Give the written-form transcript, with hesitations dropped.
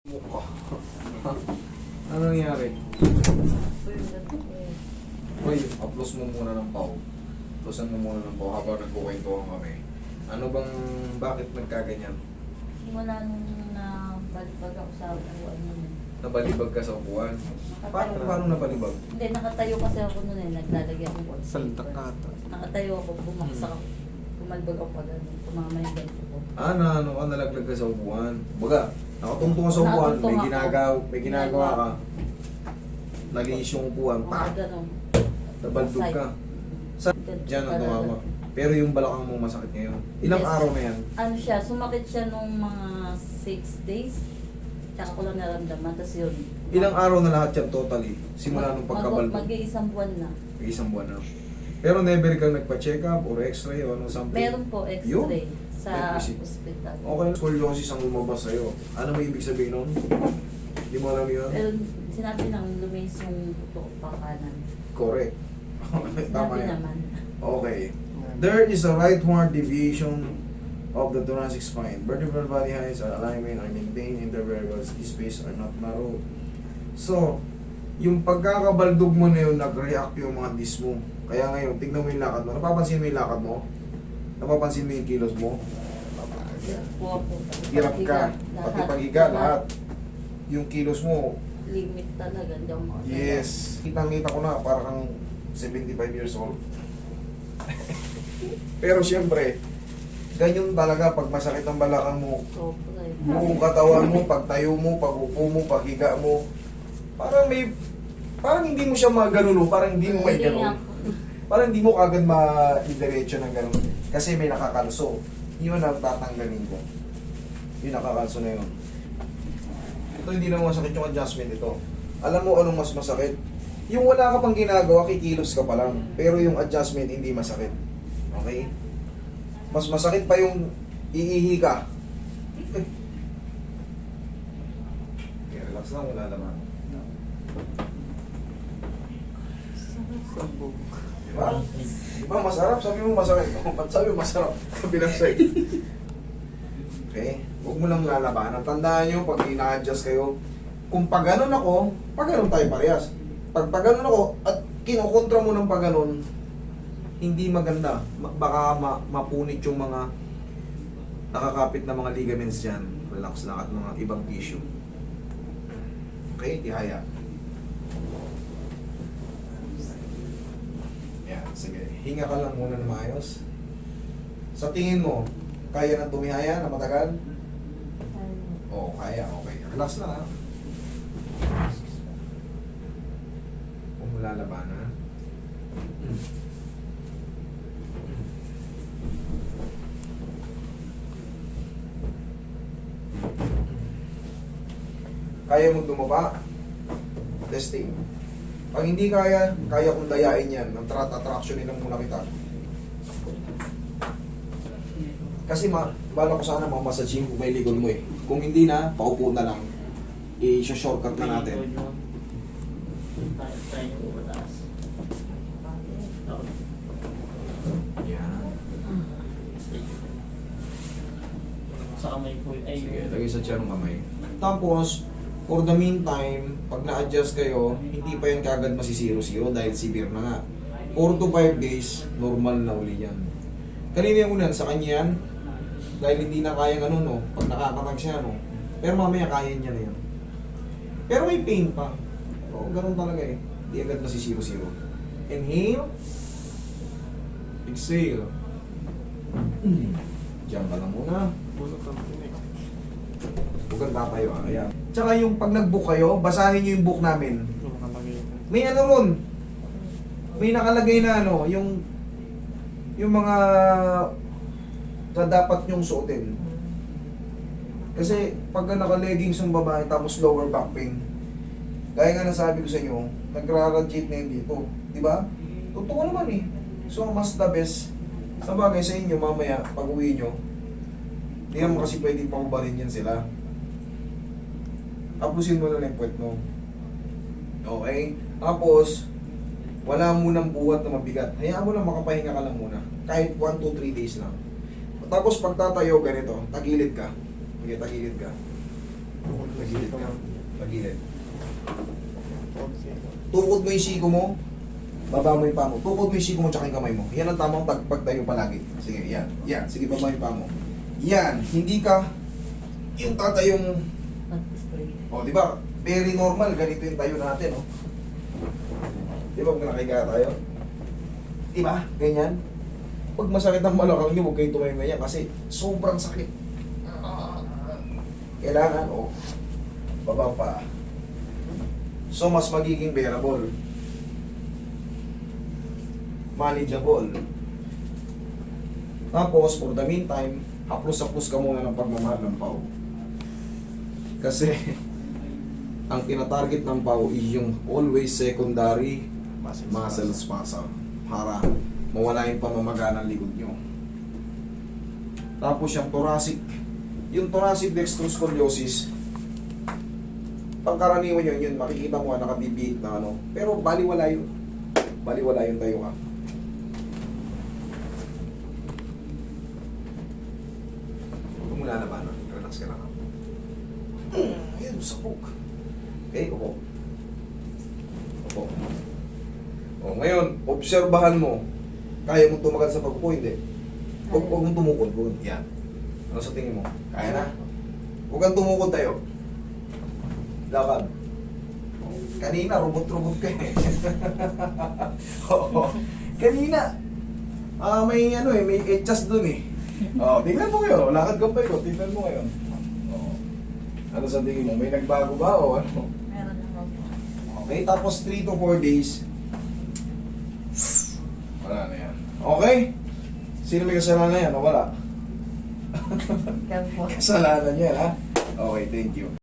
Mukha. Ano nangyari? Uy, upload mo muna ng pau. Uploadan mo muna ng pau habang nagkukwentuhan kami. Ano bang, bakit nagkaganyan? Simula nung nabalibag ako sa upuan nun. Nabalibag ka sa upuan? Paano nabalibag? Hindi, nakatayo kasi ako nun eh. Naglalagay akong wallpaper. Saldakata. Nakatayo ako, bumaksak ako. Pumalbag ako pa gano'n. Tumama yung ganito ko. Ano ka, nalaglag ka sa upuan? Baga, nakatungtong ka sa upuan, Nakatungtong ako. may ginagawa ka. Nag-iis yung upuan, Oo, pak! gano'n. Nabaldog ka. Sa dyan ang tumama. Talaga. Pero yung balakang mo masakit ngayon. Ilang Yes. araw na yan? Ano siya, sumakit siya nung mga 6 days. Tsaka ko lang naramdaman. Tapos yun. Ilang araw na lahat yan totally? Simula nung pagkabaldog? Mag-iisang buwan na. Isang buwan na. Pero never kang nagpa-check up or x-ray o ano something? Meron po x-ray sa Easy. hospital. Okay, scoliosis ang lumabas sa'yo. Ano may ibig sabihin nun? Hindi mo alam yun? Pero sinabi lang lumis yung buto pa kanan. Correct. Tama Sinabi yan. naman. Okay. There is a rightward deviation of the thoracic spine. Vertebral body heights are alignment are maintained. Intervertebral space are not narrow. So, yung pagkakabaldog mo na yun, nag-react yung mga disc mo. Kaya ngayon, tignan mo yung lakad mo. Napapansin mo yung lakad mo? Napapansin mo yung kilos mo? Po. Hirap ka. Pati paghiga, lahat. Yung kilos mo, Limit talaga. Hindi ako makakaya. yes. Kitang-kita ko na, parang kang 75 years old. Pero siyempre, ganyan talaga pag masakit ang balakang mo, Sobra eh. buong katawan mo, pagtayo mo, pagupo mo, paghiga mo, parang hindi mo siya maganulo, parang hindi mo may Hindi ganun. nga. Parang hindi mo kagad ma-diretso ng ganun. Kasi may nakakalso. Yun ang tatanggalin ko. Yung nakakalso na yun. Ito hindi na masakit yung adjustment ito. Alam mo anong mas masakit? Yung wala ka pang ginagawa, kikilos ka pa lang. Pero yung adjustment hindi masakit. Okay? Mas masakit pa yung iihi ka. Okay, relax lang, wala naman. Sabog. Diba? Diba masarap? Sabi mo masakit. Ba't sabi mo masarap? Kabilang side. Okay? Huwag mo lang lalabanan. Tandaan nyo, pag ina-adjust kayo, kung pag ganun ako, pag ganun tayo parehas. Pag ganun ako, at kinukontra mo ng pag ganun, hindi maganda. Baka mapunit yung mga nakakapit na mga ligaments dyan. Relax lang at mga ibang tissue. Okay? Tihaya. Yan, sige. Hinga ka lang muna na maayos. Sa tingin mo, kaya na tumihaya na matagal? Oo, kaya. Okay. Relax lang ha. Huwag mo lalabanan. Kaya mo dumaba? Testing. Pag hindi kaya, kaya kong dayain yan. Attraction lang muna kita. Kasi bala ko sana mamassaging kung may likod mo eh. Kung hindi na, paupo na lang. I-shortcut na natin. Yan. Sa kamay ko. Ay, Sige, lagay sa chair ng kamay. Tapos, for the meantime, pag na-adjust kayo, hindi pa yan kagad masi-0-0 dahil severe na nga. 4 to 5 days, normal na uli yan. Kanina yung unan, sa kanya yan, dahil hindi na kayang ano, no, pag nakakatag siya, no. Pero mamaya kaya niya na yan. Pero may pain pa. Oo, ganun talaga eh. Hindi agad masi-0-0. Inhale. Exhale. Diyan ka lang muna. bulot ang tinig. Huwag kang tatayo, ayan. Tsaka yung pag nag-book kayo, basahin nyo yung book namin. Yung nakalagay. May ano ron, may nakalagay na ano, yung mga dapat nyong suotin. Kasi pagka naka-leggings yung babae tapos lower back pain, gaya nga nasabi ko sa inyo, nagra-radiate na yun dito. Di ba? Totoo naman eh. So mas the best, sa bagay sa inyo mamaya, pag uwi nyo, hindi naman kasi pwedeng paubarin yan sila. Tapusin mo na lang yung puwet mo. Okay? Tapos, wala munang buhat na mabigat. Hayaan mo lang makapahinga ka lang muna. Kahit 1 to 3 days lang. Tapos pagtatayo ganito, tagilid ka. Okay, tagilid ka. Pagilid ka. Pagilid. Okay. Tukod mo yung siko mo, baba mo yung paa mo. Tukod mo yung siko mo tsaka yung kamay mo. Yan ang tamang pagtayo palagi. Sige, yan. Yan. Sige, baba yung paa mo. Yan. Hindi ka yung tatayong... Mag-spray. O, di ba? Very normal. Ganito yung tayo natin, oh. Di ba, kung nakahiga tayo? Di ba? Ganyan. Pag masakit ang balakang niyo, huwag kayong tumayo ganyan kasi sobrang sakit. Kailangan, oh, baba pa. So, mas magiging bearable. Manageable. Tapos, for the meantime, haplos-haplos ka muna ng pagmamahal ng pau. Kasi, ang tinatarget ng pau is yung always secondary muscle spasm para mawala yung pamamaga ng likod nyo. Tapos yung thoracic dextroscoliosis, pangkaraniwan yun, makikita mo nakabibig na ano, pero baliwala yun tayo ka. Huwag mo lalabanan, relax ka lang. Ayun, sabog. Okay, upo. Opo. O, ngayon, obserbahan mo. Kaya mong tumagal sa pagpupo, hindi. Huwag mong tumukod. Yan. Ano sa tingin mo? Kaya na? Huwag kang tumukod tayo. Lakad. Kanina, robot-robot ka eh. Oo. Kanina. May ano eh, may etchas dun eh. Tingnan mo ngayon. Lakad ka pa yun. Tingnan mo ngayon. Oo. Ano sa tingin mo? May nagbago ba o ano? Meron naman po. Okay, tapos 3 to 4 days. Wala na yan. Okay? Sino may kasalanan yan? O wala? Ikaw po. Kasalanan yan, ha? Okay, thank you.